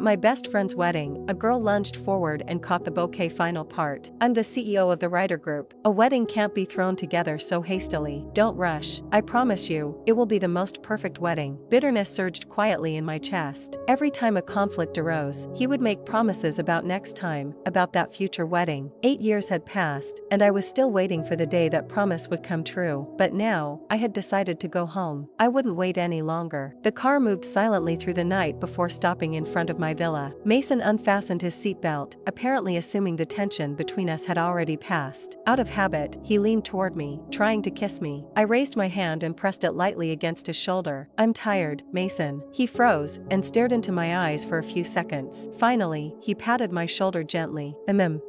my best friend's wedding, a girl lunged forward and caught the bouquet final part. I'm the CEO of the writer group. A wedding can't be thrown together so hastily. Don't rush. I promise you, it will be the most perfect wedding. Bitterness surged quietly in my chest. Every time a conflict arose, he would make promises about next time, about that future wedding. 8 years had passed, and I was still waiting for the day that promise would come true. But now, I had decided to go home. I wouldn't wait any longer. The car moved silently through the night before stopping in front of my villa. Mason unfastened his seatbelt, apparently assuming the tension between us had already passed. Out of habit, he leaned toward me, trying to kiss me. I raised my hand and pressed it lightly against his shoulder. I'm tired, Mason. He froze and stared into my eyes for a few seconds. Finally, he patted my shoulder gently.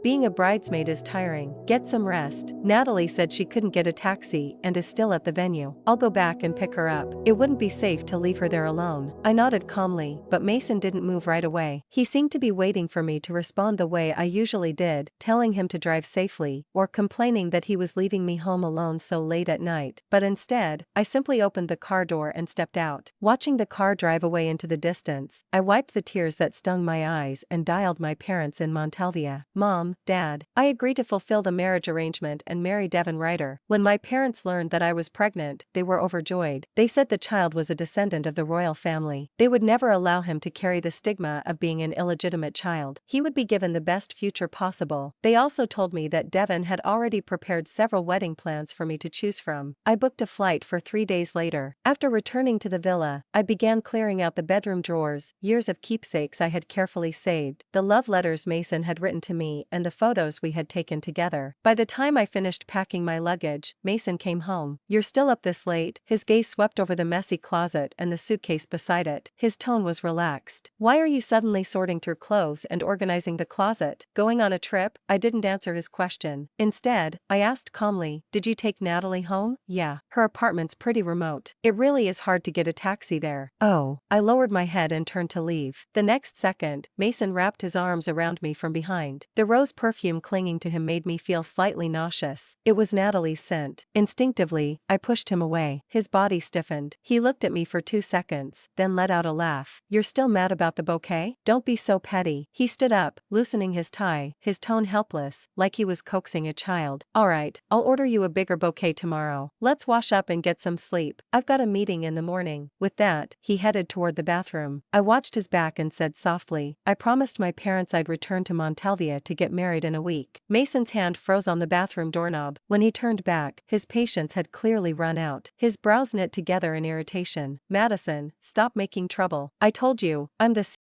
Being a bridesmaid is tiring. Get some rest. Natalie said she couldn't get a taxi and is still at the venue. I'll go back and pick her up. It wouldn't be safe to leave her there alone. I nodded calmly, but Mason didn't move right away. He seemed to be waiting for me to respond the way I usually did, telling him to drive safely, or complaining that he was leaving me home alone so late at night. But instead, I simply opened the car door and stepped out. Watching the car drive away into the distance, I wiped the tears that stung my eyes and dialed my parents in Montalvia. Mom, Dad, I agree to fulfill the marriage arrangement and marry Devin Ryder. When my parents learned that I was pregnant, they were overjoyed. They said the child was a descendant of the royal family. They would never allow him to carry the stigma of being an illegitimate child. He would be given the best future possible. They also told me that Devin had already prepared several wedding plans for me to choose from. I booked a flight for 3 days later. After returning to the villa, I began clearing out the bedroom drawers, years of keepsakes I had carefully saved, the love letters Mason had written to me and the photos we had taken together. By the time I finished packing my luggage, Mason came home. You're still up this late? His gaze swept over the messy closet and the suitcase beside it. His tone was relaxed. Why are you suddenly sorting through clothes and organizing the closet? Going on a trip? I didn't answer his question. Instead, I asked calmly, did you take Natalie home? Yeah. Her apartment's pretty remote. It really is hard to get a taxi there. Oh. I lowered my head and turned to leave. The next second, Mason wrapped his arms around me from behind. The rose perfume clinging to him made me feel slightly nauseous. It was Natalie's scent. Instinctively, I pushed him away. His body stiffened. He looked at me for 2 seconds, then let out a laugh. You're still mad about the bouquet? Don't be so petty. He stood up, loosening his tie, his tone helpless, like he was coaxing a child. All right, I'll order you a bigger bouquet tomorrow. Let's wash up and get some sleep. I've got a meeting in the morning. With that, he headed toward the bathroom. I watched his back and said softly, I promised my parents I'd return to Montalvia to get married in a week. Mason's hand froze on the bathroom doorknob. When he turned back, his patience had clearly run out. His brows knit together in irritation. Madison, stop making trouble. I told you, I'm the